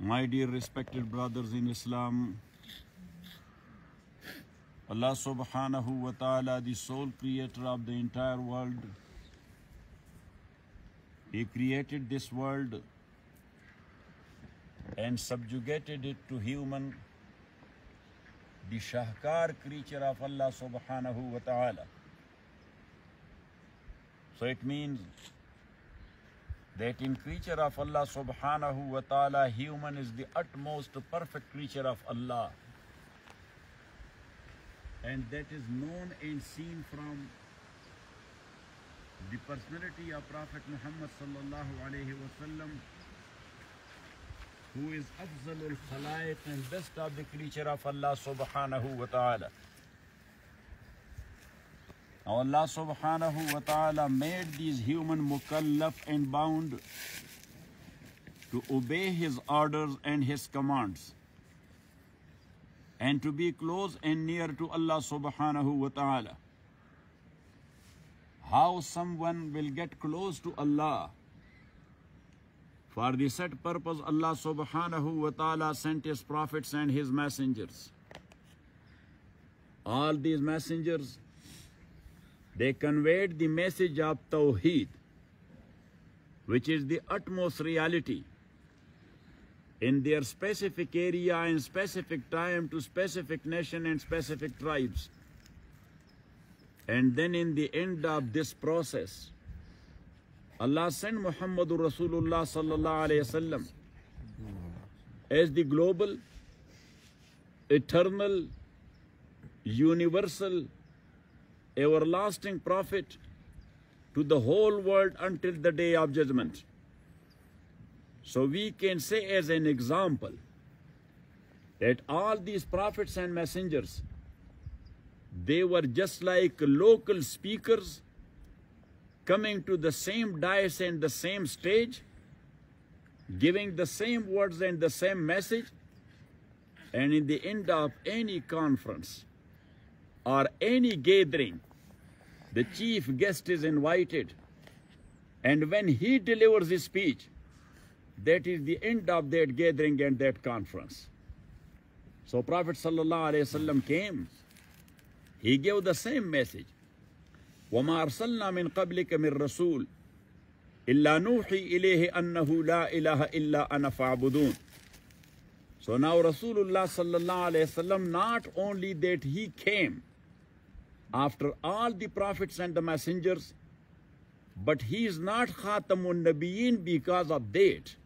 My dear respected brothers in Islam, Allah subhanahu wa ta'ala, the sole creator of the entire world, He created this world and subjugated it to human, the shahkar creature of Allah subhanahu wa ta'ala. So it means that in creature of Allah subhanahu wa ta'ala, human is the utmost perfect creature of Allah. And that is known and seen from the personality of Prophet Muhammad sallallahu alayhi wa sallam, who is afzalul khalaiq and best of the creature of Allah subhanahu wa ta'ala. Now Allah subhanahu wa ta'ala made these human mukallaf and bound to obey His orders and His commands, and to be close and near to Allah subhanahu wa ta'ala. How someone will get close to Allah? For the set purpose, Allah subhanahu wa ta'ala sent His prophets and His messengers. All these messengers, they conveyed the message of Tawheed, which is the utmost reality, in their specific area and specific time to specific nation and specific tribes. And then in the end of this process, Allah sent Muhammadur Rasulullah sallallahu alayhi wasallam as the global, eternal, universal, everlasting prophet to the whole world until the day of judgment. So we can say as an example that all these prophets and messengers, they were just like local speakers coming to the same dais and the same stage, giving the same words and the same message, and in the end of any conference or any gathering, the chief guest is invited, and when he delivers his speech, that is the end of that gathering and that conference. So Prophet sallallahu alaihi wasallam came. He gave the same message. وَمَا أَرْسَلْنَا مِنْ قَبْلِكَ مِنْ رَسُولٍ إِلَّا نُوحِي إِلَيْهِ أَنَّهُ لَا إِلَهَ إِلَّا أَنَا فَاعْبُدُونَ. So now Rasulullah sallallahu alaihi wasallam, not only that he came after all the prophets and the messengers, but he is not Khatamun Nabiyyin because of that.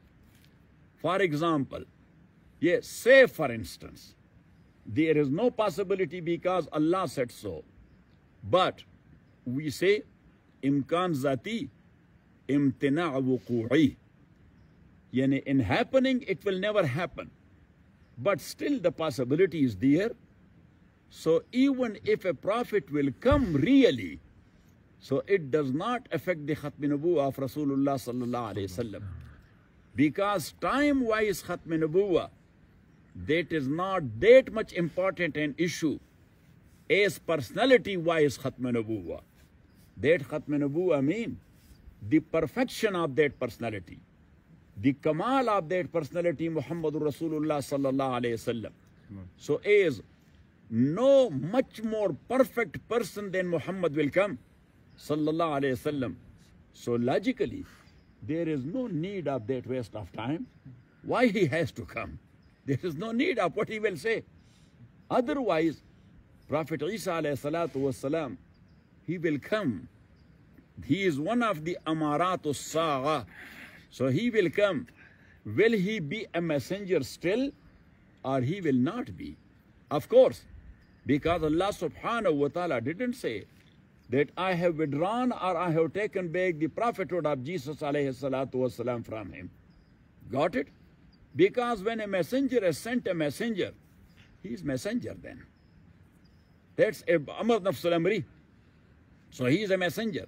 For example, yes, say for instance, there is no possibility because Allah said so. But we say, Imkan Zati, Imtina' Wuqu'i. Yani in happening, it will never happen. But still the possibility is there. So even if a prophet will come really, so it does not affect the Khatmi Nubuwwah of Rasulullah sallallahu alayhi wasallam. Because time-wise Khatmi Nubuwwah, that is not that much important an issue as personality-wise Khatmi Nubuwwah. That Khatmi Nubuwwah means the perfection of that personality, the kamal of that personality, Muhammadur Rasulullah sallallahu alayhi wasallam. So as no much more perfect person than Muhammad will come, sallallahu alayhi wasallam. So logically, there is no need of that waste of time. Why he has to come? There is no need of what he will say. Otherwise, Prophet Isa alayhi salatu wassalam, he will come. He is one of the amaratus sa'a. So he will come. Will he be a messenger still, or he will not be? Of course, because Allah subhanahu wa ta'ala didn't say that I have withdrawn or I have taken back the prophethood of Jesus alayhi salatu wasalam from him. Got it? Because when a messenger has sent a messenger, he is messenger then. That's Amr Nafsul Amri. So he is a messenger.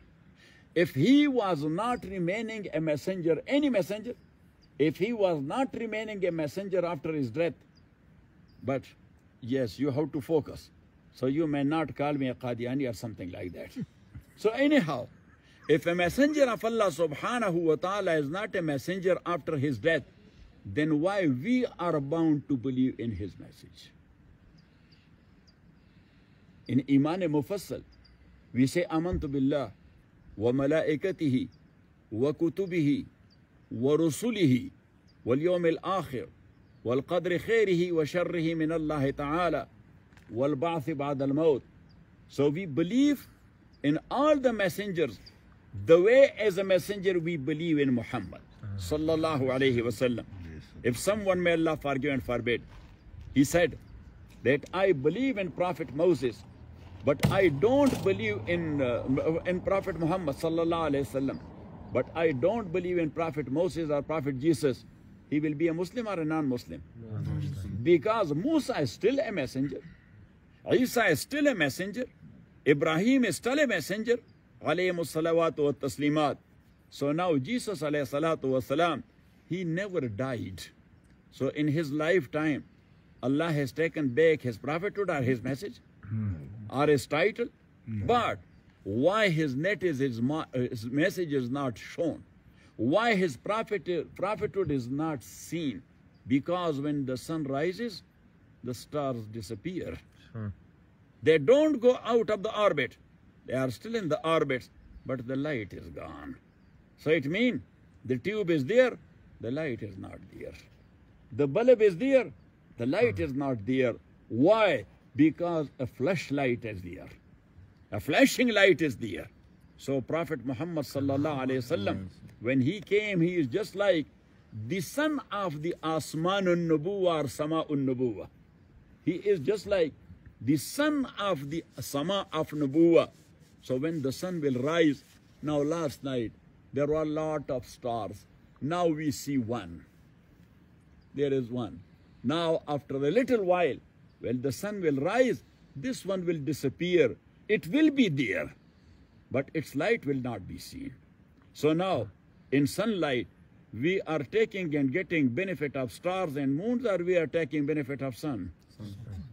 If he was not remaining a messenger, any messenger, if he was not remaining a messenger after his death, but yes, you have to focus. So you may not call me a Qadiani or something like that. So anyhow, if a messenger of Allah subhanahu wa ta'ala is not a messenger after his death, then why we are bound to believe in his message? In Iman Mufassal, we say Amantu Billah wa malaikatihi wa kutubihi wa rusulihi wal yawm al-akhir wal qadri khairihi wa sharrihi min Allah ta'ala wal ba'thi ba'da al-maut. So we believe in all the messengers the way as a messenger we believe in Muhammad sallallahu alayhi wasallam. If someone, may Allah forgive and forbid, he said that I believe in Prophet Moses, but I don't believe in Prophet Muhammad sallallahu alayhi wasallam, but I don't believe in Prophet Moses or Prophet Jesus, he will be a Muslim or a non-Muslim? Because Musa is still a messenger, Isa is still a messenger, Ibrahim is still a messenger, alayhimus salawatu wa taslimat. So now Jesus alayhi salatu wa salam, he never died. So in his lifetime, Allah has taken back his prophethood or his message or his title. But why his message is not shown? Why his prophethood is not seen? Because when the sun rises, the stars disappear. They don't go out of the orbit. They are still in the orbit, but the light is gone. So it means the tube is there, the light is not there. The bulb is there, the light is not there. Why? Because a flashlight is there. A flashing light is there. So Prophet Muhammad sallallahu alayhi wasallam, when he came, he is just like the son of the Asmanun Nubuwa or Sama'un Nubuwa. He is just like the son of the Sama of Nubuwa. So when the sun will rise, now last night, there were a lot of stars. Now we see one. There is one. Now after a little while, when the sun will rise, this one will disappear. It will be there, but its light will not be seen. So now, in sunlight, we are taking and getting benefit of stars and moons, or we are taking benefit of sun?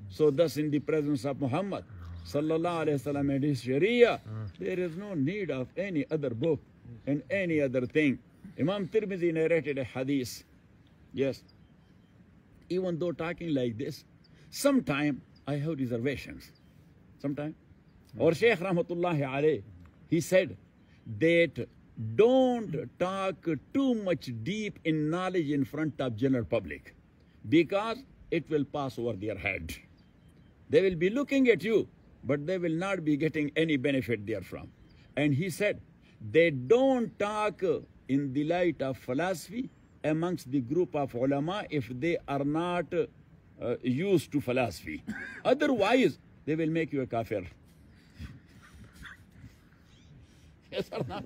So thus in the presence of Muhammad sallallahu alayhi wa sallam and his Sharia, there is no need of any other book and any other thing. Imam Tirmidhi narrated a hadith. Yes. Even though talking like this, sometime I have reservations. Sometime. Or Shaykh Rahmatullahi alayh, he said that don't talk too much deep in knowledge in front of general public, because it will pass over their head. They will be looking at you, but they will not be getting any benefit therefrom. And he said, they don't talk in the light of philosophy amongst the group of ulama if they are not used to philosophy. Otherwise, they will make you a kafir. Yes or not?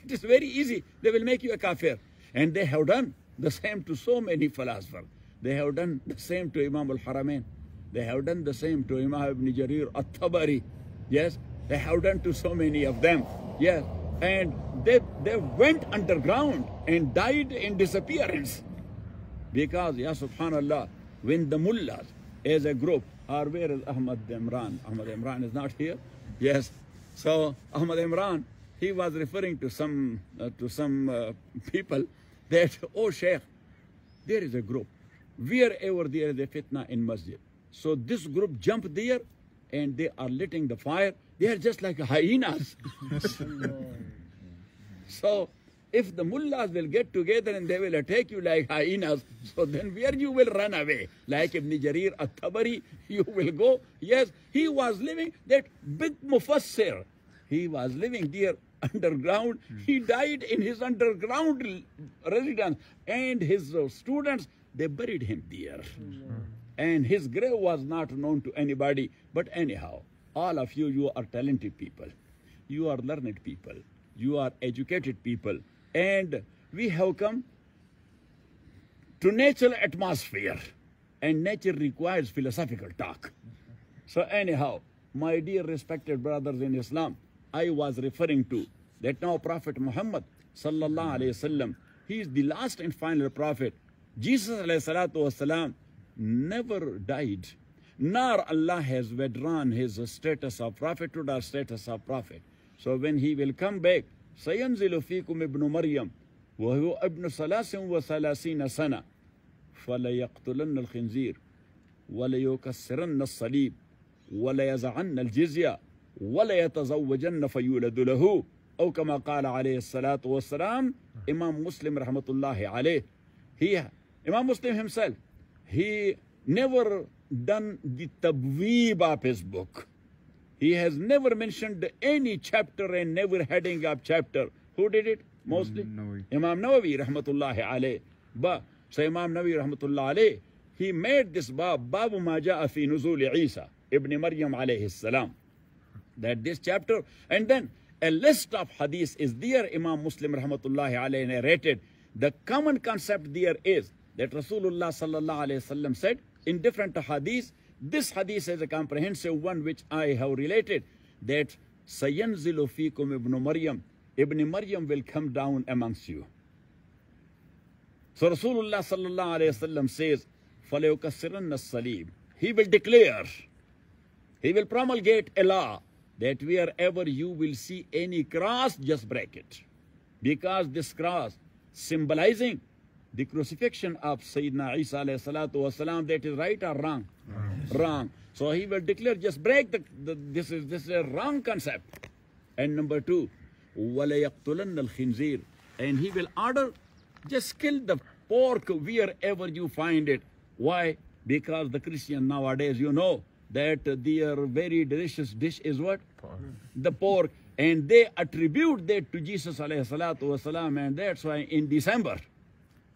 It is very easy. They will make you a kafir. And they have done the same to so many philosophers. They have done the same to Imam al-Haramain. They have done the same to Imam ibn Jarir at-Tabari. Yes, they have done to so many of them. Yes, and they went underground and died in disappearance. Because, ya subhanallah, when the mullahs as a group, or where is Ahmad Imran? Ahmad Imran is not here. Yes, so Ahmad Imran, he was referring to some people that, oh Sheikh, there is a group. Wherever there is a fitna in masjid, so this group jump there and they are lighting the fire. They are just like hyenas. So if the mullahs will get together and they will attack you like hyenas, so then where you will run away? Like Ibn Jarir at-Tabari, you will go. Yes, he was living, that big mufassir, he was living there underground. He died in his underground residence, and his students, they buried him there. And his grave was not known to anybody. But anyhow, all of you, you are talented people. You are learned people. You are educated people. And we have come to natural atmosphere. And nature requires philosophical talk. So anyhow, my dear respected brothers in Islam, I was referring to that now Prophet Muhammad sallallahu alayhi wasallam, he is the last and final prophet. Jesus alayhi salatu wasalam never died, nor Allah has withdrawn his status of prophethood or status of prophet. So when he will come back, سَيَنْزِلُ فِيكُمْ ابْنُ مَرْيَمْ وَهُوَ ابْنُ ثَلَاثٍ وَثَلَاثِينَ سَنَةٍ فَلَيَقْتُلَنَّ الْخِنْزِيرِ وَلَيُكَسِّرَنَّ الصَّلِيبِ وَلَيَزَعَنَّ الْجِزْيَةَ وَلَيَتَزَوَّجَنَّ فَيُولَدُ لَهُ أو كما قال عليه الصلاة والسلام. Imam Muslim rahmatullahi alayh, Imam Muslim himself, he never done the tabweeb of his book. He has never mentioned any chapter and never heading of chapter. Who did it mostly? Imam Nawawi rahmatullahi alayh. But so Imam Nawawi rahmatullahi alayh, he made this Babu ma ja'a fi nuzul Isa ibn Maryam alayhi salam. That this chapter, and then a list of hadith is there. Imam Muslim rahmatullahi alayhi narrated. The common concept there is that Rasulullah sallallahu alayhi wasallam said in different hadith. This hadith is a comprehensive one which I have related, that Sayanzilu fikum ibn Maryam. Ibn Maryam will come down amongst you. So Rasulullah sallallahu alayhi wasallam says, فَلَيُكَسِّرَنَّ الصَّلِيبِ. He will declare, he will promulgate a law that wherever you will see any cross, just break it. Because this cross symbolizing the crucifixion of Sayyidina Isa alayhi salatu wasalam, that is right or wrong? Wrong. So he will declare, just break this is a wrong concept. And number two, وَلَيَقْتُلَنَّ الْخِنْزِيرِ. And he will order, just kill the pork wherever you find it. Why? Because the Christian nowadays, you know, that their very delicious dish is what? Pork. The pork. And they attribute that to Jesus alayhi salatu wasalam, and that's why in December,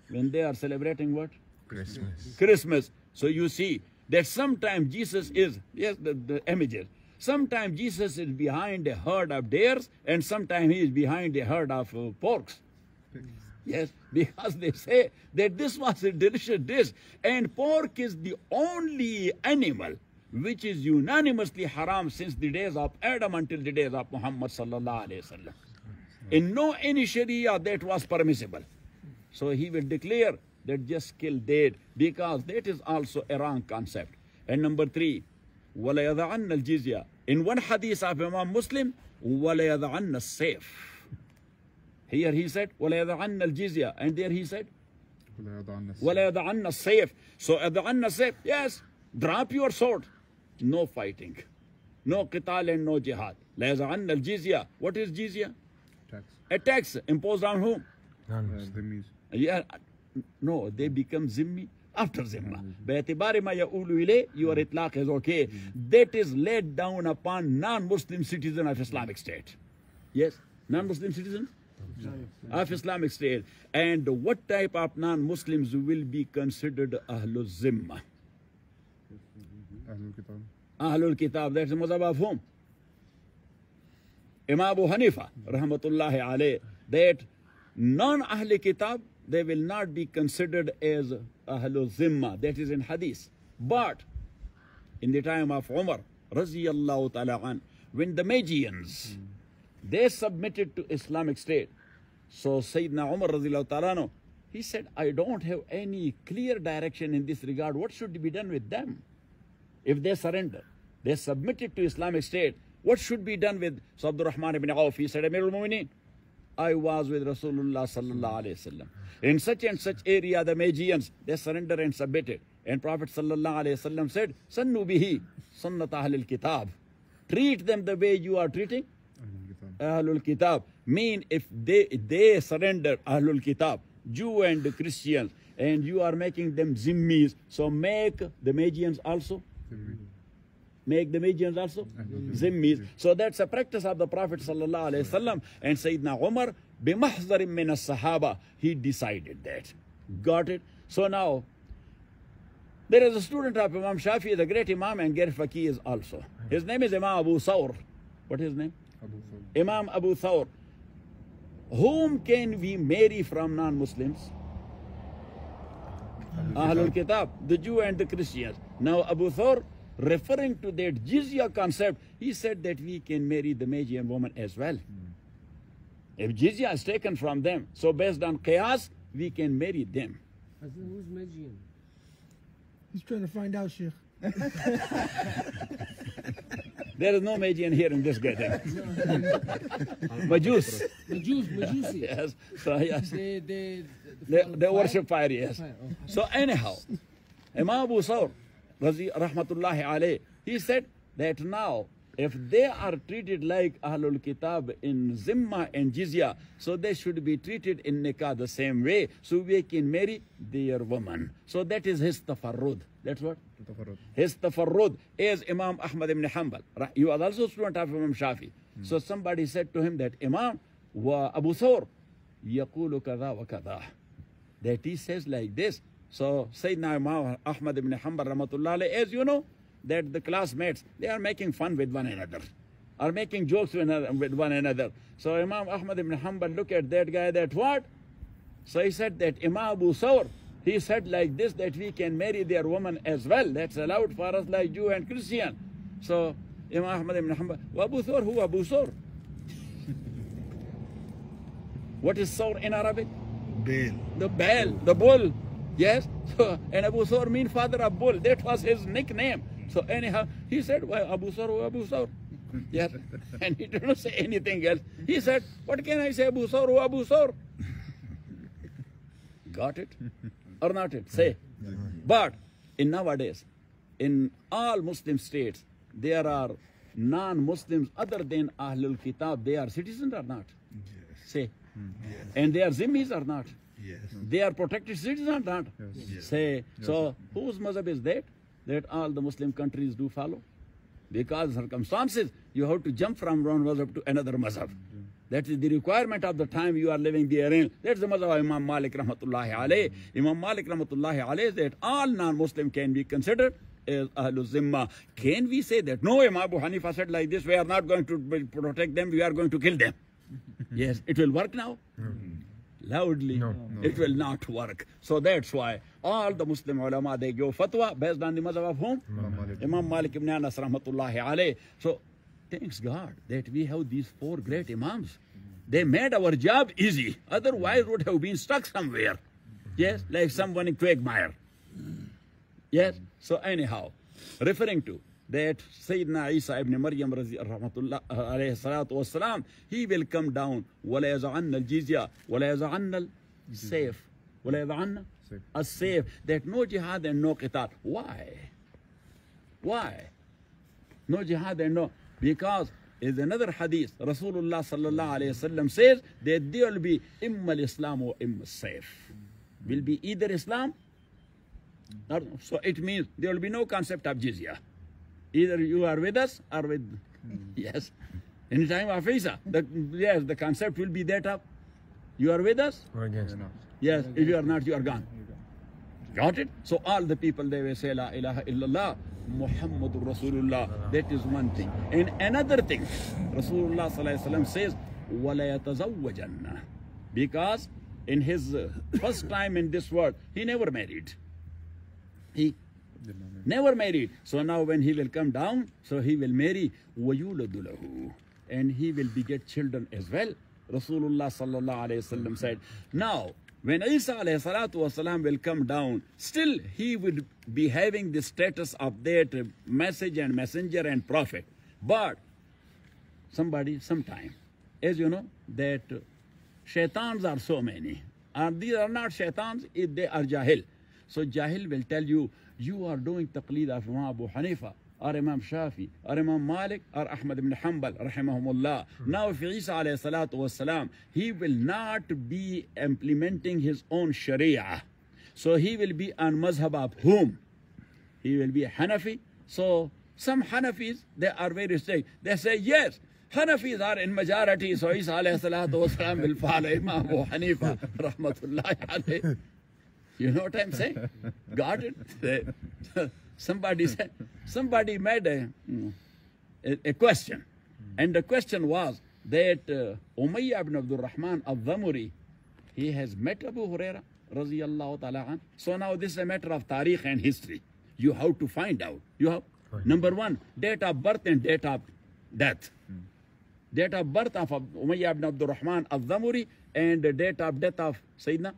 when they are celebrating what? Christmas. So you see that sometimes Jesus is, yes, the images. Sometimes Jesus is behind a herd of deers, and sometimes he is behind a herd of porks. Yes, because they say that this was a delicious dish, and pork is the only animal which is unanimously haram since the days of Adam until the days of Muhammad sallallahu alayhi wasallam. In no any Sharia that was permissible. So he will declare that just kill that, because that is also a wrong concept. And number three, وَلَيَضَعَنَّ الْجِزْيَةَ. In one hadith of Imam Muslim, وَلَيَضَعَنَّ السَّيْفِ. Here he said, وَلَيَضَعَنَّ الْجِزْيَةَ. And there he said, وَلَيَضَعَنَّ السَّيْفِ. So أَضَعَنَّ السَّيْفِ, yes, drop your sword. No fighting. No qital and no jihad. لَيَضَعَنَّ الْجِزْيَةَ. What is jizya? Tax. A tax imposed on whom? Zimmis. Yeah, no, they become zimmi after zimma. Ba'atibari ma ya'ulu ilay, your itlaq is okay. That is laid down upon non-Muslim citizen of Islamic State. Yes, non-Muslim citizen of Islamic State. And what type of non-Muslims will be considered Ahlul Zimma? Ahlul Kitab. Ahlul Kitab, that's the mazhab of whom? Imam Abu Hanifa, rahmatullahi alayh, that non-Ahlul Kitab, they will not be considered as Ahlul Zimma. That is in Hadith. But in the time of Umar, raziyallahu ta'ala an, when the Magians, they submitted to Islamic State. So Sayyidina Umar raziyallahu ta'ala anhu, he said, I don't have any clear direction in this regard. What should be done with them? If they surrender, they submitted to Islamic State, what should be done with so Abdul Rahman ibn Auf? He said, Amirul Mu'mineen, I was with Rasulullah sallallahu alayhi wasallam. In such and such area, the Magians, they surrendered and submitted. And Prophet sallallahu alayhi wasallam said, Sannu bihi sunnat ahlil kitab. Treat them the way you are treating Ahlul Kitab. Mean if they surrender Ahlul Kitab, Jew and Christians, and you are making them zimmis, so make the Magians also. Make the Magians also zimmis. So that's a practice of the Prophet sallallahu alaihi wasallam. And Sayyidina Umar, bimahzarin min as-sahaba, he decided that. Got it? So now, there is a student of Imam Shafi, the great Imam and great Faqih is also. His name is Imam Abu Thawr. What is his name? Abu Thawr. Imam Abu Thawr. Whom can we marry from non-Muslims? Ahlul Kitab, the Jew and the Christians. Now Abu Thawr, referring to that jizya concept, he said that we can marry the Magian woman as well. If jizya is taken from them, so based on qiyas, we can marry them. Who's Magian? He's trying to find out, Sheikh. There is no Magian here in this gathering. Majus. Majusi. Yes. So yes. They worship fire, yes. So anyhow, Imam Abu Thawr, rahmatullahi alayh, he said that now, if they are treated like Ahlul Kitab in Zimma and Jizya, so they should be treated in Nikah the same way, so we can marry their woman. So that is his tafarrud. That's what? His tafarrud is Imam Ahmad ibn Hanbal. He was also a student of Imam Shafi. So somebody said to him that Imam wa Abu Thawr yaqulu kada wa kada. That he says like this. So Sayyidina Imam Ahmad ibn Hanbal rahmatullah alayh, as you know, that the classmates, they are making fun with one another, are making jokes with one another. So Imam Ahmad ibn Hanbal look at that guy, that what? So he said that Imam Abu Thawr, he said like this, that we can marry their woman as well. That's allowed for us like Jew and Christian. So Imam Ahmad ibn Hanbal, Abu Thawr, who Abu Thawr? What is Thawr in Arabic? Bail. The Baal, the bull. Yes. So, and Abu Thawr means father of bull. That was his nickname. So anyhow, he said, well, Abu Thawr, Abu Thawr. Yes. And he did not say anything else. He said, what can I say, Abu Thawr, Abu Thawr? Got it? Or not it? Say. But in nowadays, in all Muslim states, there are non-Muslims other than Ahlul Kitab. They are citizens or not? Yes. Say. Yes. And they are Zimmis or not? Yes. They are protected citizens or not? Yes. Say. So whose mazhab is that? That all the Muslim countries do follow? Because circumstances, you have to jump from one mazhab to another mazhab. That is the requirement of the time you are living therein. That's the mazhab of Imam Malik rahmatullahi alayh. Imam Malik rahmatullahi alayh, that all non-Muslim can be considered as Ahlul Zimma. Can we say that? No, Imam Abu Hanifa said like this, we are not going to protect them, we are going to kill them. Yes, it will work now? Loudly, it will not work. So that's why all the Muslim ulama, they give fatwa based on the mazhab of whom? Imam Malik ibn Anas rahmatullahi alayh. So thanks God that we have these four great imams. They made our job easy. Otherwise would have been stuck somewhere. Yes, like someone in quagmire. Yes. So anyhow, referring to that Sayyidina Isa ibn Maryam rahmatullah alayhi salatu wassalam, he will come down, وَلَا يَزَعَنَّ الْجِزْيَةِ وَلَا يَزَعَنَّ السَّيْفِ وَلَا يَزَعَنَّ السَّيْفِ. That no jihad and no qital. Why? Why? No jihad and no. Because is another hadith, Rasulullah sallallahu alayhi wasallam says that there will be imma al-Islam or imma al-Sayf. Will be either Islam, or, so it means there will be no concept of jizya. Either you are with us or with, yes. In the time of Isa, yes, the concept will be that of, you are with us or against us. Yes, if you are not, you are gone. Got it? So all the people, they will say, La ilaha illallah, Muhammadur Rasulullah. That is one thing. And another thing, Rasulullah sallallahu alaihi wasallam says, وَلَا يَتَزَوَّجَنَّ. Because in his first time in this world, he never married. He never married. So now when he will come down, so he will marry, وَيُولَدُ لَهُ. And he will beget children as well. Rasulullah sallallahu alayhi wasallam said. Now, when Isa alayhi salatu wasalam will come down, still he will be having the status of that message and messenger and prophet. But sometime, as you know, that shaitans are so many. And these are not shaitans, they are jahil. So jahil will tell you, you are doing taqleed of Imam Abu Hanifa, or Imam Shafi, or Imam Malik, or Ahmad ibn Hanbal, rahimahumullah. Now if Isa alayhi salatu wasalam, he will not be implementing his own sharia. So he will be on mazhab of whom? He will be Hanafi. So some Hanafis, they are very strict. They say, yes, Hanafis are in majority, so Isa alayhi salatu wasalam will follow Imam Abu Hanifa, rahmatullahi alayhi. You know what I'm saying? Got it? Somebody made a question. And the question was that Umayyah ibn Abdul Rahman al-Dhamuri, he has met Abu Huraira, radiyallahu ta'ala an. So now this is a matter of tariq and history. You have to find out. You have, number one, date of birth and date of death. Date of birth of Umayyah ibn Abdul Rahman al-Dhamuri and the date of death of Sayyidina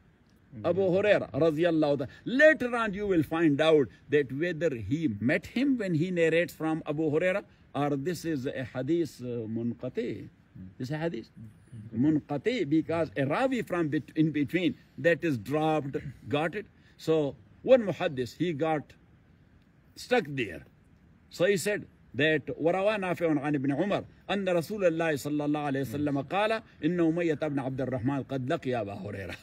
Abu Huraira radiyallahu ta'ala. Later on you will find out that whether he met him when he narrates from Abu Huraira or this is a hadith munqati. This hadith. Munqati, because a rawi from in between, that is dropped. Got it? So one muhaddis, he got stuck there. So he said that وروى نافع عن ابن عمر أن رسول الله صلى الله عليه وسلم قال إن أمية بن عبد الرحمن قد لقي أبا هريرة.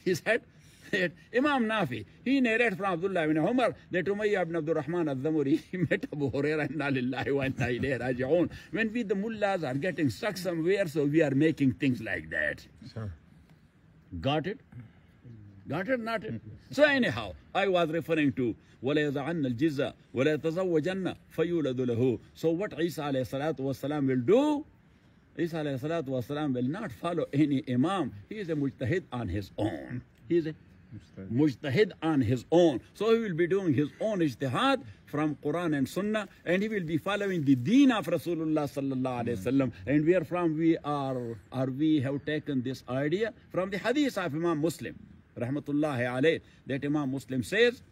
He said that Imam Nafi, he narrated from Abdullah ibn Umar that Umayyah ibn Abdul Rahman al-Dhamuri, he met Abu Hurairah, inna lillahi wa inna ilayhi raji'un. When we the mullahs are getting stuck somewhere, so we are making things like that. Sure. Got it? Got it? Not it? So anyhow, I was referring to وَلَا يَضَعَنَّ الْجِزَّةَ وَلَا يَتَزَوَّجَنَّ فَيُولَدُ لَهُ. So what Isa alayhi salatu wasalam will do? Isa alayhi salatu wasalam will not follow any imam. He is a mujtahid on his own. He is a mujtahid on his own. So he will be doing his own ijtihad from Quran and Sunnah, and he will be following the deen of Rasulullah sallallahu alayhi wasallam. And where from we have taken this idea? From the hadith of Imam Muslim, rahmatullahi alayh, that Imam Muslim says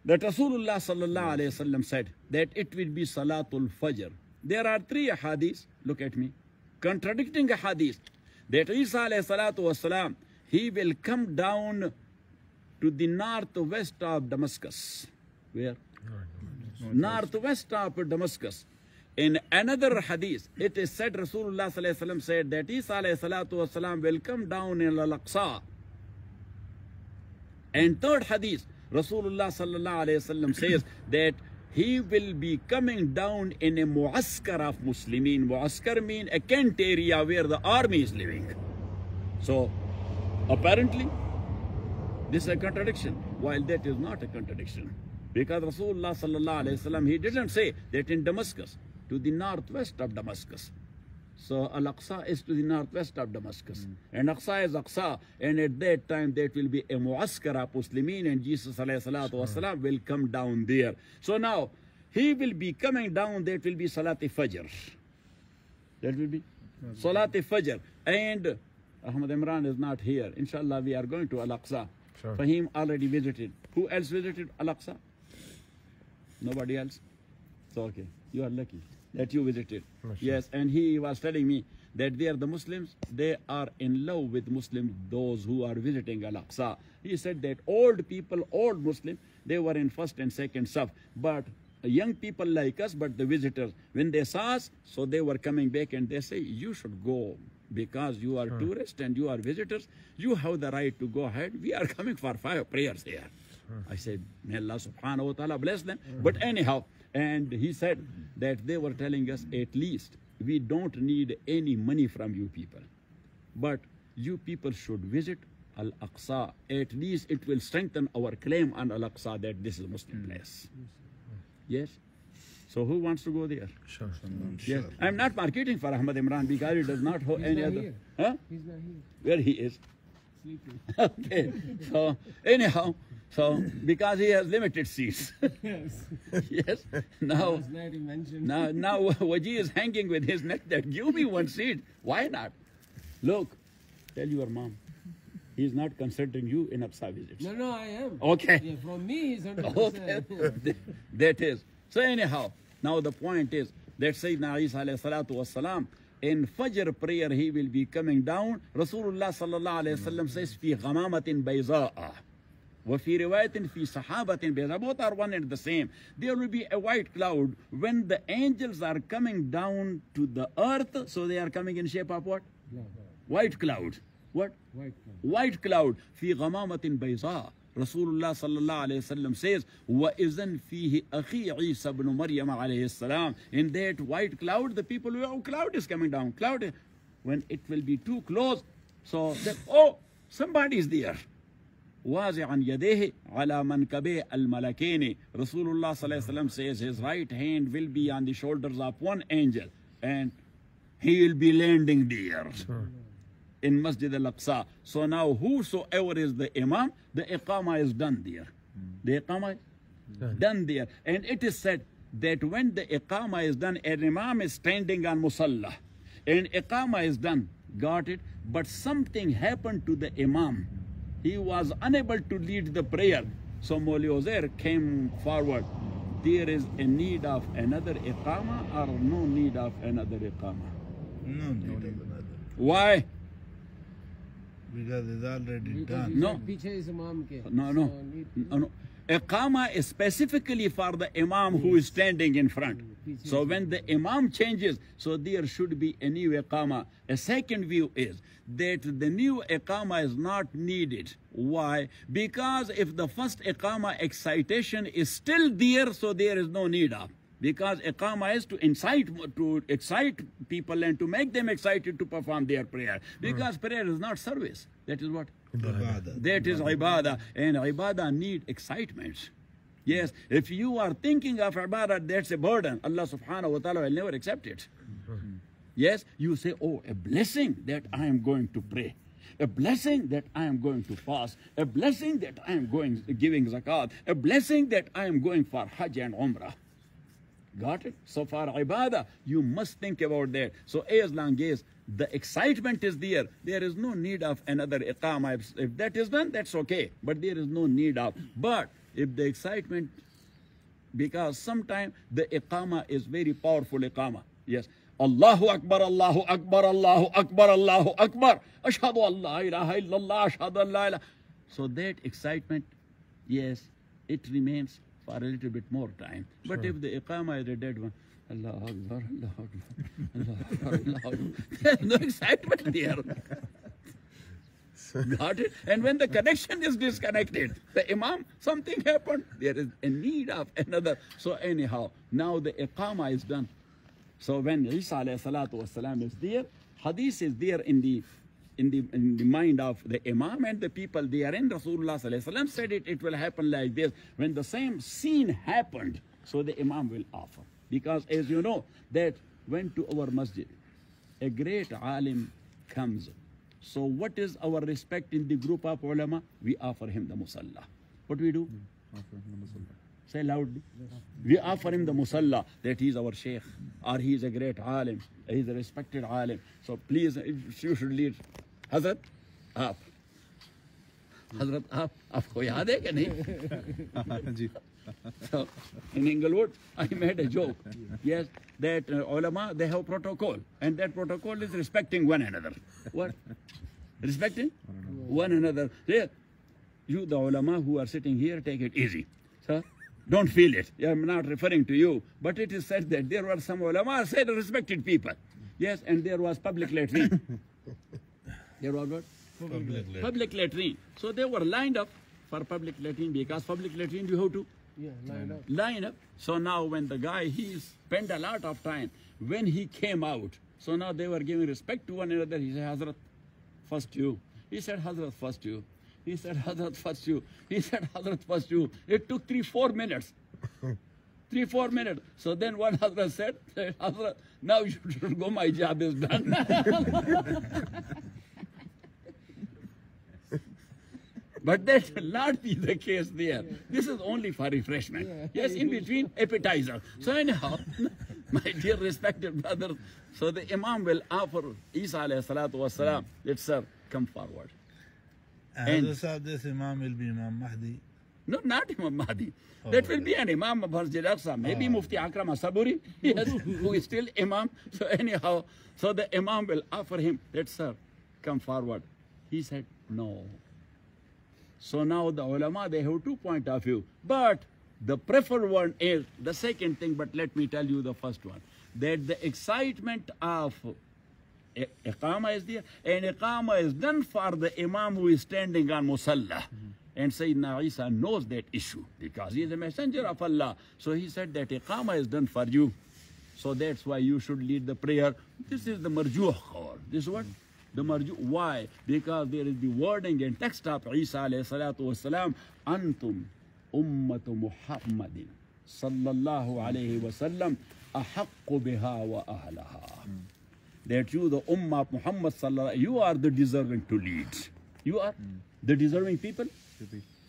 that Rasulullah sallallahu alayhi wasallam said that it will be Salatul Fajr. There are 3 hadiths, look at me, contradicting a hadith, that Isa alayhi salatu wasalam, he will come down to the northwest of Damascus. Where? Northwest of Damascus. In another hadith, it is said, Rasulullah sallallahu alaihi wasallam said that Isa alayhi salatu wasalam will come down in Al-Aqsa. And third hadith, Rasulullah sallallahu alaihi wasallam says that he will be coming down in a muaskar of Muslimin. Muaskar means a tent area where the army is living. So apparently, this is a contradiction, while that is not a contradiction. Because Rasulullah sallallahu alayhi wasallam, he didn't say that in Damascus, to the northwest of Damascus. So Al-Aqsa is to the northwest of Damascus. And Aqsa is Aqsa. And at that time, that will be a muaskar of Muslimin, and Jesus alayhi salatu wasalam will come down there. So now, he will be coming down, that will be Salat-e Fajr. That will be Salat-e Fajr. And Ahmad Imran is not here. Inshallah, we are going to Al-Aqsa. Sure. Fahim already visited. Who else visited Al-Aqsa? Nobody else? So, okay. You are lucky that you visited. Yes, and he was telling me that they are the Muslims, they are in love with Muslims, those who are visiting Al-Aqsa. He said that old people, old Muslim, they were in first and second saf. But young people like us, but the visitors, when they saw us, so they were coming back and they say, you should go. Because you are tourists and you are visitors, you have the right to go ahead. We are coming for 5 prayers here. I said, may Allah subhanahu wa ta'ala bless them. But anyhow, and he said that they were telling us, at least we don't need any money from you people. But you people should visit Al-Aqsa. At least it will strengthen our claim on Al-Aqsa that this is a Muslim place. Yes? So who wants to go there? Sure. Yes. I'm not marketing for Ahmad Imran because he does not have any other. Here. Huh? He's not here. Where he is? Sleeping. Okay. So anyhow, so because he has limited seats. Yes. Yes. Now, Last night he mentioned. now Waji is hanging with his neck that give me 1 seat. Why not? Look, tell your mom. He's not consulting you in Aqsa visits. No, I am. Okay. Yeah, from me, he's 100%. Okay. That is. So anyhow, now the point is that Sayyidina Isa alayhi salatu wasalam, in Fajr prayer, he will be coming down. Rasulullah sallallahu alayhi wasallam says, في غمامة بيضاء وفي رواية في سحابة بيضاء. Both are one and the same. There will be a white cloud when the angels are coming down to the earth. So they are coming in shape of what? White cloud. What? White cloud. White cloud. في غمامة بيضاء. Rasulullah sallallahu alayhi wasallam says, وَإِذَنْ فِيهِ أَخِي عِيسَى بْنُ مَرْيَمَ عَلَيْهِ السَّلَامِ. In that white cloud, the people will, oh, cloud is coming down. Cloud, when it will be too close, so that, oh, somebody is there. وَازِعًا يَدَيْهِ عَلَى مَنْكَبَيْ الْمَلَكَيْنِ. Rasulullah sallallahu alayhi wasallam says his right hand will be on the shoulders of one angel, and he will be landing there. In Masjid al-Aqsa. So now whosoever is the imam, the iqamah is done there. The iqamah is done there. And it is said that when the iqamah is done, an imam is standing on musalla. And iqamah is done. Got it? But something happened to the imam. He was unable to lead the prayer. So Mawli Uzair came forward. there is a need of another iqama or no need of another iqama? No need of another. Why? Because it's already Because done. you No. said पीछे is imam के. No. So need- No. Iqama is specifically for the imam who is standing in front. So when the imam changes, so there should be a new iqama. A second view is that the new iqama is not needed. Why? Because if the first iqama excitation is still there, so there is no need of. Because iqama is to excite people and to make them excited to perform their prayer. Because prayer is not service. That is what? Ibadah. That is ibadah, and ibadah need excitement. Yes, if you are thinking of ibadah, that's a burden. Allah subhanahu wa ta'ala will never accept it. Yes, you say, oh, a blessing that I am going to pray. A blessing that I am going to fast. A blessing that I am giving zakat. A blessing that I am going for Hajj and Umrah. Got it? So for ibadah, you must think about that. So as long as the excitement is there, there is no need of another iqama. If that is done, that's okay. But there is no need of. But if the excitement, because sometimes the iqama is very powerful iqama. Yes. Allahu Akbar, Allahu Akbar, Allahu Akbar, Allahu Akbar. Ashhadu an la ilaha illallah, ashhadu an la ilaha. So that excitement, yes, it remains for a little bit more time. But if the iqama is a dead one, Allah Akbar, Allah Akbar, Allah Akbar, Allah Akbar. There's no excitement there. Got it? And when the connection is disconnected, the imam, something happened, there is a need of another. So anyhow, now the iqama is done. So when Isa alayhi salatu wasalam is there, hadith is there in the mind of the imam and the people there. And Rasulullah sallallahu alaihi wasallam said it will happen like this. When the same scene happened, so the imam will offer. Because as you know, that when to our masjid, a great alim comes. So what is our respect in the group of ulama? We offer him the musalla. What we do? Say loudly. We offer him the musalla, that he is our sheikh, or he is a great alim, he is a respected alim. So please, if you should lead. Hazrat, aap. Hazrat, aap. Aapko yaad hai ki nahi? So, in Inglewood, I made a joke. Yes, that ulama, they have protocol. And that protocol is respecting one another. What? Respecting one another. Yeah. You, the ulama who are sitting here, take it easy. So, don't feel it. I'm not referring to you. But it is said that there were some ulama said respected people. Yes, and there was public latrine. There was what? Public latrine. So they were lined up for public latrine, because public latrine you have to line up. So now when the guy, he spent a lot of time, when he came out, so now they were giving respect to one another. He said, Hazrat, first you. He said, Hazrat, first you. He said, Hazrat, first you. He said, Hazrat, first you. It took 3-4 minutes. 3-4 minutes. So then one Hazrat said, Hazrat, now you should go, my job is done. But that will not be the case there. This is only for refreshment. Yes, in between appetizer. So anyhow, my dear respected brothers, so the Imam will offer Isa alayhi salatu wasalam, let's sir, come forward. And this Imam will be Imam Mahdi. No, not Imam Mahdi. That will be an Imam of Masjid Aqsa. Maybe Mufti Akram Asaburi, yes, who is still Imam. So anyhow, so the Imam will offer him, let's sir, come forward. He said, no. So now the ulama, they have 2 points of view. But the preferred one is the second thing, but let me tell you the first one. That the excitement of iqama is there, and iqama is done for the imam who is standing on musalla. And Sayyidina Isa knows that issue, because he is a messenger of Allah. So he said that iqama is done for you. So that's why you should lead the prayer. This is the marjuh khabar. This is what? The marjuh. Why? Because there is the wording and text of Isa alayhi salatu wasalam, Antum ummatu Muhammadin sallallahu alayhi wasallam ahaqqu biha wa ahlaha. That you, the ummah of Muhammad sallallahu, you are the deserving to lead. You are the deserving people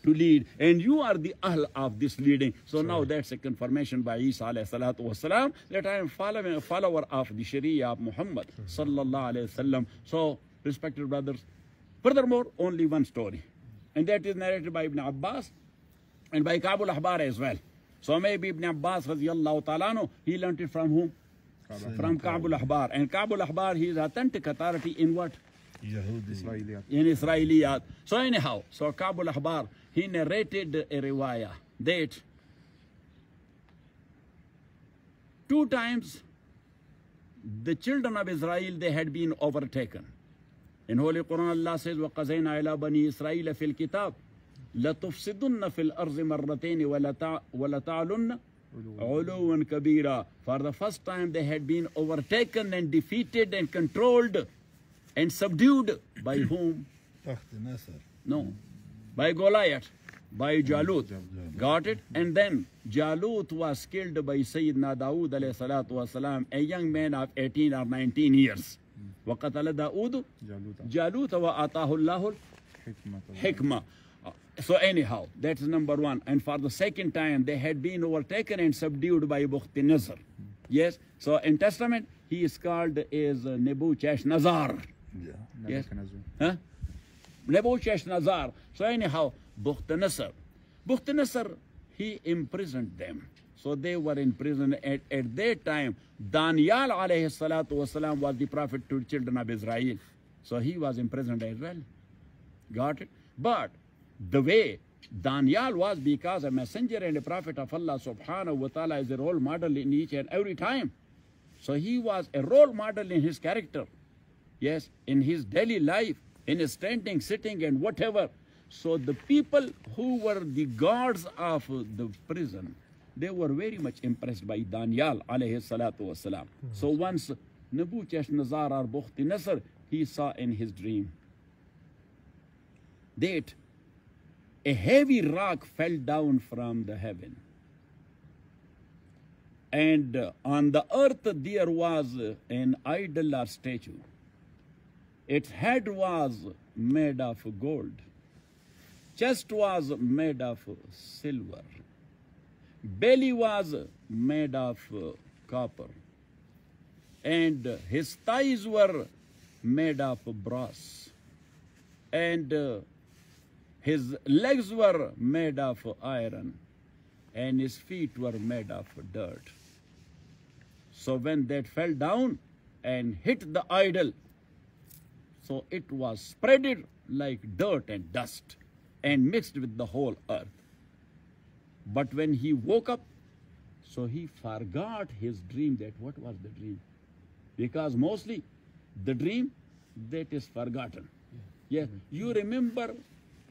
to lead, and you are the ahl of this leading. So now that's a confirmation by Isa alayhi salatu wasalam that I am a follower of the Sharia of Muhammad sallallahu alayhi wasallam. So, respected brothers, furthermore, only one story, and that is narrated by Ibn Abbas and by Kabul Ahbar as well. So maybe Ibn Abbas radiallahu ta'ala anhu, he learnt it from whom? From Ka'b al-Ahbar. And Ka'b al-Ahbar, he is authentic authority in what? Yahudi. In Israeliyat. So anyhow, so Ka'b al-Ahbar, he narrated a riwayah that 2 times the children of Israel, they had been overtaken. In Holy Quran, Allah says, وَقَزَيْنَا إِلَى بَنِي إِسْرَائِيلَ فِي الْكِتَابِ لَتُفْسِدُنَّ فِي الْأَرْضِ مَرَّتَيْنِ وَلَتَعْلُنَّ عُلُوًّا كَبِيرًا. For the first time, they had been overtaken and defeated and controlled and subdued by whom? No, by Goliath, by Jalut. Got it? And then Jalut was killed by Sayyidina Dawood alayhi salatu wasalam, a young man of 18 or 19 years. وَقَتَلَ دَاوُودُ جَالُوتَ وَآتَاهُ اللَّهُ الْحِكْمَةَ. So anyhow, that's number 1. And for the second time, they had been overtaken and subdued by Bukhtinazar. Yes. So in Testament, he is called as Nebuchadnezzar. Yes. Huh? Nebuchadnezzar. So anyhow, Bukhtinazar, he imprisoned them. So they were in prison. At that time, Daniel alayhi salatu wasalam was the prophet to the children of Israel. So he was imprisoned as well. Got it? But the way Daniel was, because a messenger and a prophet of Allah subhanahu wa ta'ala is a role model in each and every time. So he was a role model in his character. Yes, in his daily life, in his standing, sitting and whatever. So the people who were the guards of the prison, they were very much impressed by Daniel alayhi salatu wasalam. So once Nebuchadnezzar or Bukhtinazar, he saw in his dream that a heavy rock fell down from the heaven. And on the earth there was an idol or statue. Its head was made of gold. Chest was made of silver. Belly was made of copper. And his thighs were made of brass. And his legs were made of iron. And his feet were made of dirt. So when that fell down and hit the idol, so it was spreaded like dirt and dust and mixed with the whole earth. But when he woke up, so he forgot his dream. That what was the dream? Because mostly the dream, that is forgotten. Yes, you remember,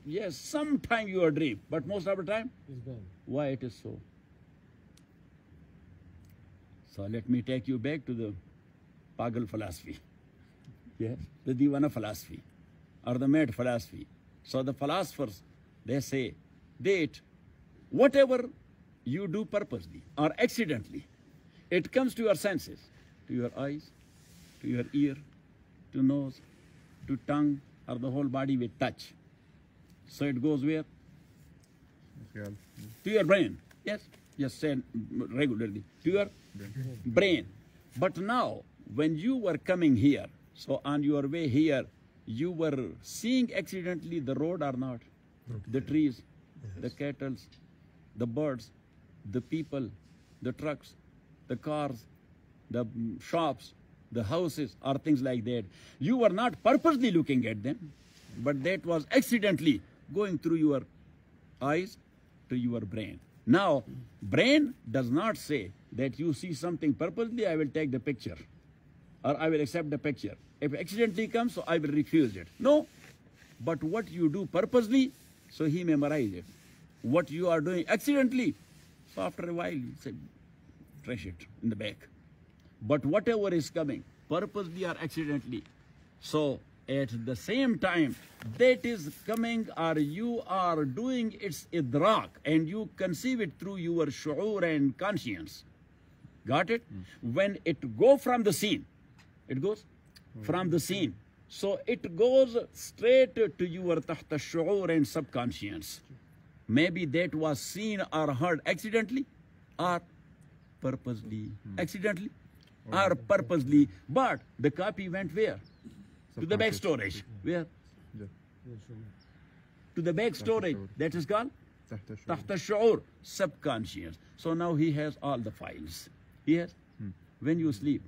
yes, sometime your dream, but most of the time, It's gone. why it is so? So let me take you back to the Pagal philosophy. Yes, the Divana philosophy or the mad philosophy. So the philosophers, they say that whatever you do purposely or accidentally, it comes to your senses, to your eyes, to your ear, to nose, to tongue, or the whole body with touch. So it goes where? To your brain. Yes, just say regularly. To your brain. But now, when you were coming here, so on your way here, you were seeing accidentally the road or not? The trees, the cattle, the birds, the people, the trucks, the cars, the shops, the houses, or things like that. You were not purposely looking at them, but that was accidentally going through your eyes to your brain. Now, brain does not say that you see something purposely, I will take the picture, or I will accept the picture. If accidentally comes, so I will refuse it. No, but what you do purposely, so he memorizes it. What you are doing accidentally, so after a while, you say, trash it in the back. But whatever is coming, purposely or accidentally, so at the same time, that is coming or you are doing its idrak, and you conceive it through your shu'ur and conscience. Got it? When it goes from the scene, it goes from the scene. So it goes straight to your tahta shu'ur and subconscious. Maybe that was seen or heard accidentally or purposely. Accidentally or purposely. But the copy went where? To the back storage. Where? To the back storage. That is called تحت الشعور, subconscious. So now he has all the files. Yes. When you sleep,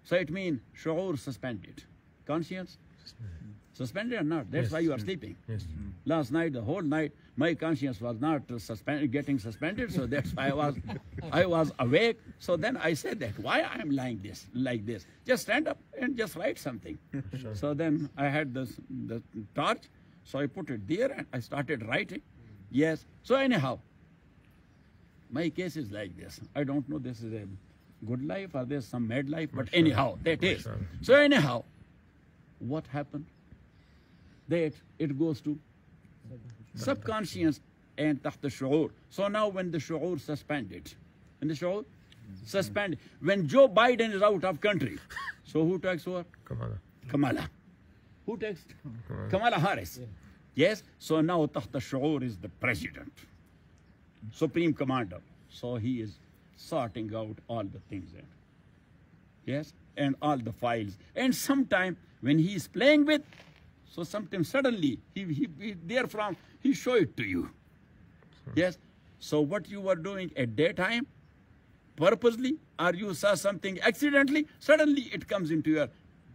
so it means shu'ur suspended. Conscience suspended or not? That's why you are sleeping. Yes. Last night, the whole night, my conscience was not getting suspended, so that's why I was awake. So then I said that, why I am lying like this? Just stand up and just write something. So then I had the torch, so I put it there and I started writing. Yes. So anyhow, my case is like this. I don't know this is a good life or there's some mad life, but anyhow, that is. So anyhow, what happened? That it goes to subconscious and tahta shu'ur. So now when the shu'ur suspended, when Joe Biden is out of country, so who takes over? Kamala. Who takes? Kamala Harris. Yes. So now tahta shu'ur is the president, supreme commander. So he is sorting out all the things there. Yes. And all the files. And sometime when he is playing with, so sometimes suddenly he therefrom he show it to you. Yes. So what you were doing at daytime, purposely, or you saw something accidentally, suddenly it comes into your.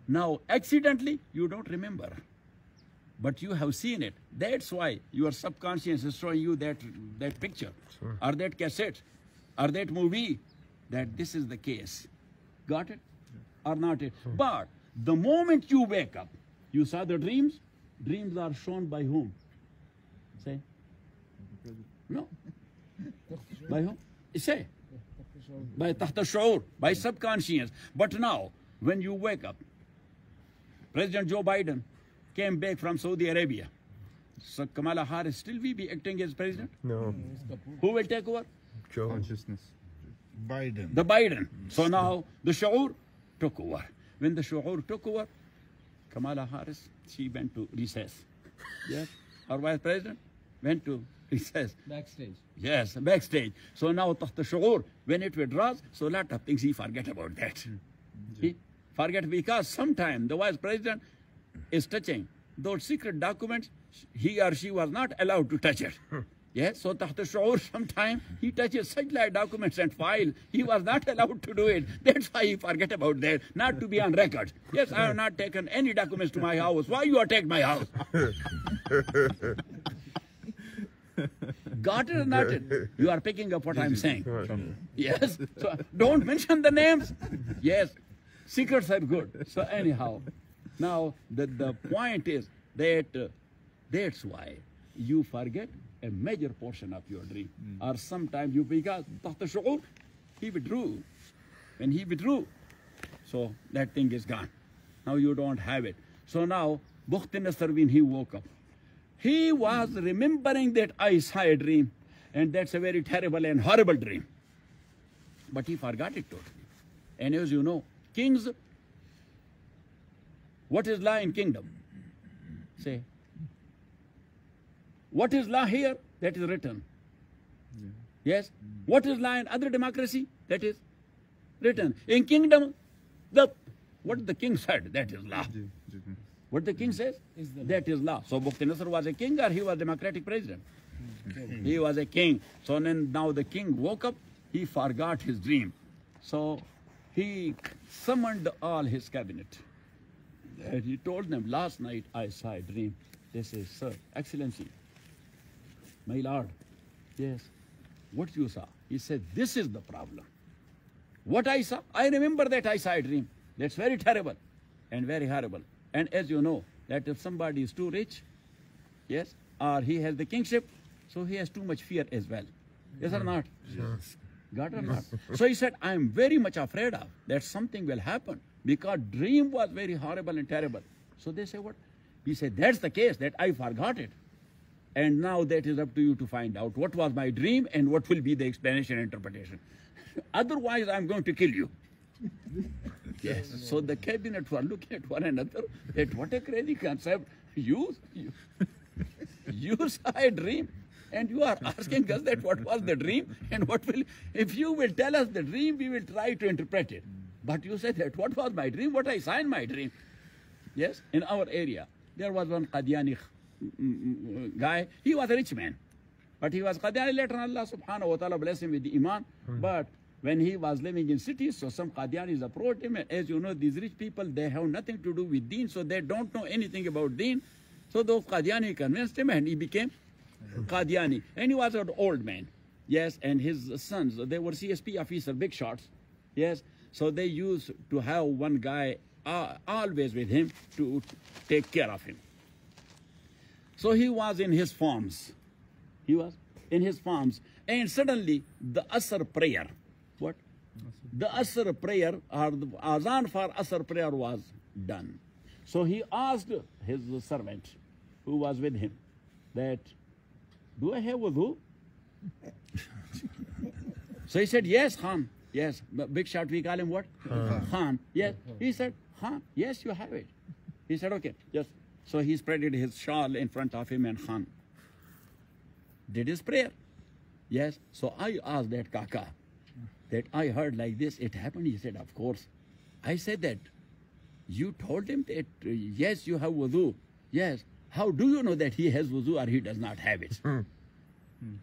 Now accidentally you don't remember, but you have seen it. That's why your subconscious is showing you that picture, or that cassette, or that movie, that this is the case. Got it? Or not it? But the moment you wake up, you saw the dreams. Dreams are shown by whom? Say. No. By whom? Say. By tahta shu'ur, by subconscious. But now, when you wake up, President Joe Biden came back from Saudi Arabia. So Kamala Harris still will be acting as president? No. Who will take over? Consciousness. Biden. The Biden. So now the shu'ur took over. When the shu'ur took over, Kamala Harris, she went to recess. Yes. Our vice president went to recess. Backstage. Yes, backstage. So now tahta shu'ur, when it withdraws, so a lot of things he forget about that. He forget because sometime the vice president is touching those secret documents, he or she was not allowed to touch it. Yes, so tahta shu'ur sometime he touches such like documents and files, he was not allowed to do it. That's why he forget about that, not to be on record. Yes, I have not taken any documents to my house. Why you are taking my house? Got it or not it? You are picking up what I'm saying. Yes, so don't mention the names. Yes, secrets are good. So anyhow, now the point is that that's why you forget a major portion of your dream. Or sometimes you because tahta shu'ur, he withdrew. When he withdrew, so that thing is gone. Now you don't have it. So now, Bukhti-Nasr, when he woke up, he was remembering that I saw a dream, and that's a very terrible and horrible dream. But he forgot it totally. And as you know, kings, what is law in kingdom? Say. What is law here? That is written. Yes. What is law in other democracy? That is written. In kingdom, what the king said, that is law. What the king says, that is law. So Bukhti-Nasr was a king or he was democratic president? He was a king. So then now the king woke up, he forgot his dream. So he summoned all his cabinet. And he told them, last night I saw a dream. They say, Sir, Excellency, my lord, yes, what you saw? He said, this is the problem. What I saw? I remember that I saw a dream. That's very terrible and very horrible. And as you know, that if somebody is too rich, yes, or he has the kingship, so he has too much fear as well. Yes or not? Yes. Got or not? So he said, I am very much afraid of that something will happen because dream was very horrible and terrible. So they say, what? He said, that's the case, that I forgot it. And now that is up to you to find out what was my dream and what will be the explanation and interpretation. Otherwise, I'm going to kill you. Yes. So the cabinet were looking at one another, that what a crazy concept. You saw a dream and you are asking us that what was the dream and what will, if you will tell us the dream, we will try to interpret it. But you said that what was my dream, what I saw in my dream. Yes, in our area, there was one Qadiani guy, he was a rich man. But he was Qadiani. Later on, Allah subhanahu wa ta'ala blessed him with the Iman. But when he was living in cities, so some Qadianis approached him. And as you know, these rich people, they have nothing to do with deen, so they don't know anything about deen. So those Qadiani convinced him and he became Qadiani. And he was an old man. Yes, and his sons, they were CSP officers, big shots. Yes, so they used to have one guy always with him to take care of him. So he was in his farms. He was in his farms. And suddenly the Asr prayer, what? The Asr prayer, or the Azan for Asr prayer was done. So he asked his servant who was with him that, do I have wudu? So he said, yes, Khan. Yes, big shot, we call him what? Khan. Yes. He said, Khan, yes, you have it. He said, okay, yes. So he spread his shawl in front of him and Khan did his prayer. Yes. So I asked that Kaka that I heard like this, it happened. He said, of course. I said that you told him that, yes, you have wudu. Yes. How do you know that he has wudu or he does not have it?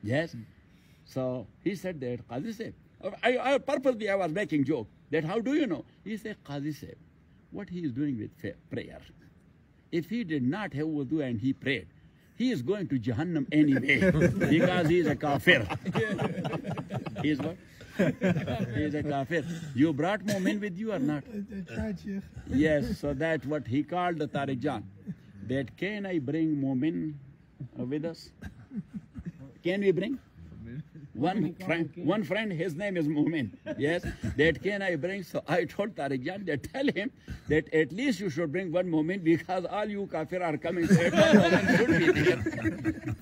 Yes. So he said that, Qazi said, I purposely I was making joke that how do you know? He said, Qazi said, what he is doing with prayer. If he did not have wudu and he prayed, he is going to Jahannam anyway because he is a kafir. He is what? He is a kafir. You brought Mu'min with you or not? Yes, so that's what he called the Tariq Jan. That can I bring Mu'min with us? Can we bring? One friend, his name is Mu'min. Yes, that can I bring? So I told Tariq Jan that tell him that at least you should bring one Mu'min because all you kafir are coming. So one Mu'min should be there.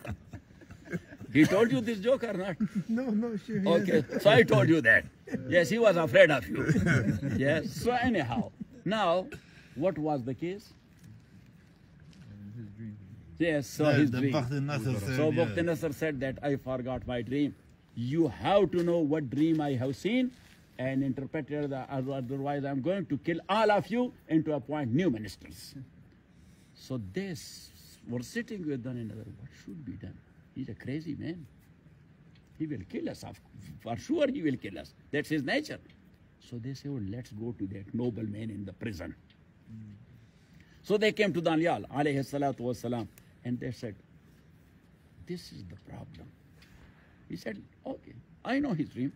He told you this joke or not? No, sure. Okay, so I told you that. Yes, he was afraid of you. Yes, so anyhow, now, what was the case? Yes, so his dream. So Bukht Nasr said that I forgot my dream. You have to know what dream I have seen and interpret it, otherwise I'm going to kill all of you and to appoint new ministers. So they were sitting with one another. What should be done? He's a crazy man. He will kill us. For sure he will kill us. That's his nature. So they say, well, let's go to that noble man in the prison. So they came to Danyal, alayhi salatu wasalam, and they said, this is the problem. He said, okay, I know his dream.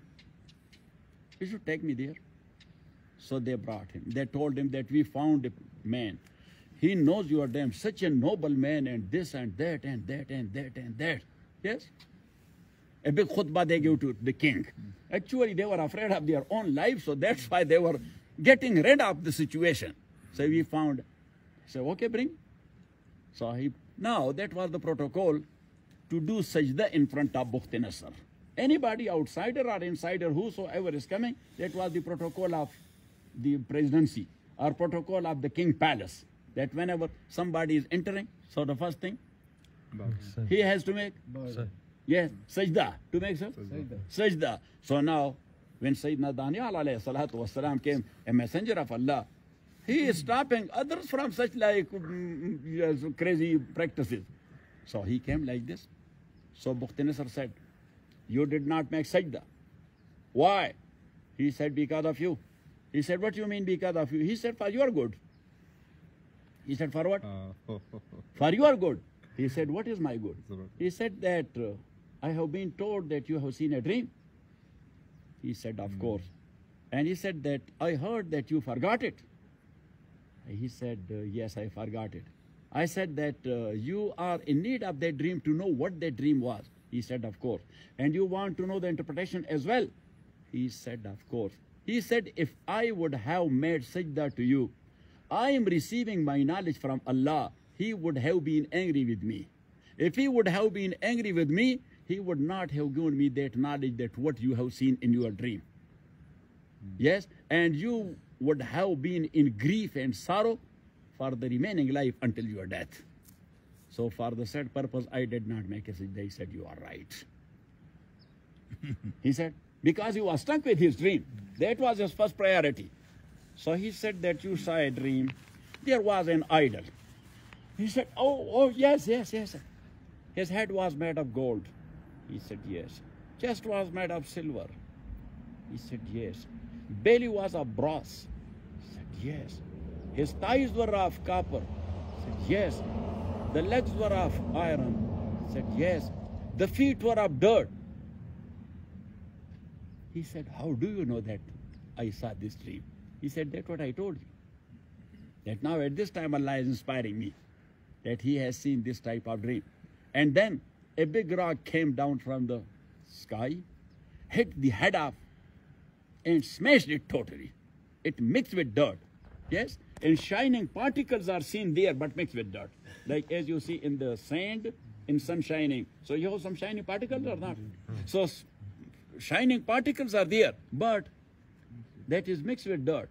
You should take me there. So they brought him. They told him that we found a man. He knows you are damn such a noble man and this and that and that and that and that. Yes? A big khutbah they gave to the king. Actually, they were afraid of their own lives, so that's why they were getting rid of the situation. So we found, said, okay, bring. So now that was the protocol to do sajda in front of Bukht Nasr. Anybody outsider or insider, whosoever is coming, that was the protocol of the presidency or protocol of the king palace. That whenever somebody is entering, so the first thing, he has to make, yes, sajda, to make sajda. So now, when Sayyidina Daniel alayhi salatu wasalam came, a messenger of Allah, he is stopping others from such like crazy practices. So he came like this. So Bukht Nasr said, you did not make sajda. Why? He said, because of you. He said, what do you mean because of you? He said, for your good. He said, for what? For your good. He said, what is my good? He said that I have been told that you have seen a dream. He said, of course. And he said that I heard that you forgot it. He said, yes, I forgot it. I said that you are in need of that dream to know what that dream was. He said, of course. And you want to know the interpretation as well? He said, of course. He said, if I would have made sajda to you, I am receiving my knowledge from Allah. He would have been angry with me. If he would have been angry with me, he would not have given me that knowledge that what you have seen in your dream. Yes, and you would have been in grief and sorrow for the remaining life until your death. So for the said purpose, I did not make a sajda. He said, you are right. He said, because he was stuck with his dream. That was his first priority. So he said that you saw a dream. There was an idol. He said, oh, yes. His head was made of gold. He said, yes. Chest was made of silver. He said, yes. Belly was of brass. He said, yes. His thighs were of copper. He said, yes. The legs were of iron. He said, yes. The feet were of dirt. He said, how do you know that I saw this dream? He said, that's what I told you. That now at this time Allah is inspiring me, that he has seen this type of dream. And then a big rock came down from the sky, hit the head off, and smashed it totally. It mixed with dirt. Yes? And shining particles are seen there, but mixed with dirt. Like as you see in the sand, in sun shining. So you have some shining particles or not? So shining particles are there, but that is mixed with dirt.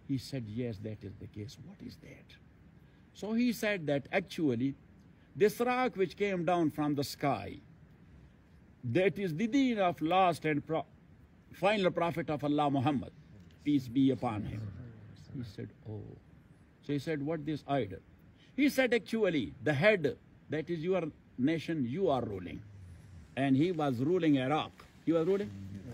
He said, yes, that is the case. What is that? So he said that actually, this rock which came down from the sky, that is the deen of last and final prophet of Allah, Muhammad, peace be upon him. He said, oh. So he said, what this idol? He said, actually, the head, that is your nation, you are ruling. And he was ruling Iraq. He was ruling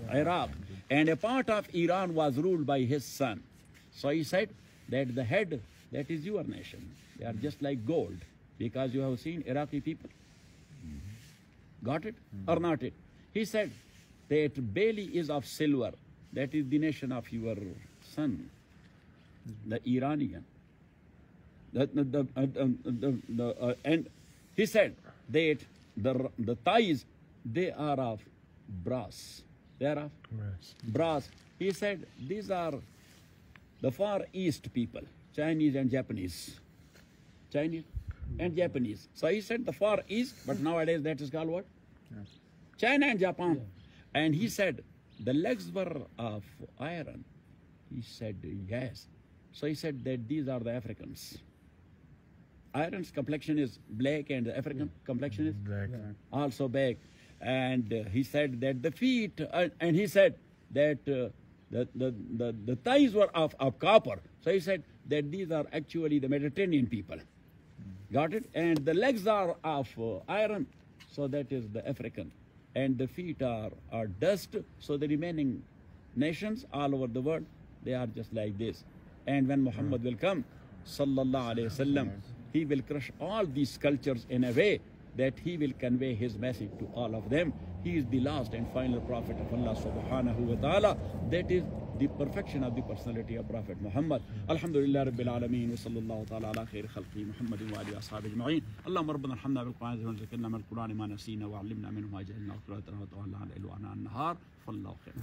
Iraq. And a part of Iran was ruled by his son. So he said that the head, that is your nation. They are just like gold, because you have seen Iraqi people. Got it or not it? He said that belly is of silver. That is the nation of your son, the Iranian. And he said that the thighs, they are of brass. They are of brass. He said these are the Far East people, Chinese and Japanese. Chinese and Japanese. So he said the Far East, but nowadays that is called what? China and Japan. And he said the legs were of iron. He said yes. So he said that these are the Africans. Iron's complexion is black and the African complexion is Black. also black. And he said that the feet, and he said that the thighs were of copper. So he said that these are actually the Mediterranean people. Got it? And the legs are of iron, so that is the African. And the feet are dust, so the remaining nations all over the world, they are just like this. And when Muhammad will come, sallallahu alayhi wasallam, he will crush all these cultures in a way that he will convey his message to all of them. He is the last and final prophet of Allah subhanahu wa ta'ala. That is the perfection of the personality of Prophet Muhammad. Alhamdulillah Rabbil Alameen wa sallallahu ta'ala ala khair khalqi Muhammadin wa alihi ashabi ajma'in. Allahumma rabbana arhamna bil Qur'an wa zakirna min al-Qur'an ma nasina wa 'allimna minhu ma jahilna wa qurrata wa ta'ala al-ilu ana an-nahar. Fallahu khair.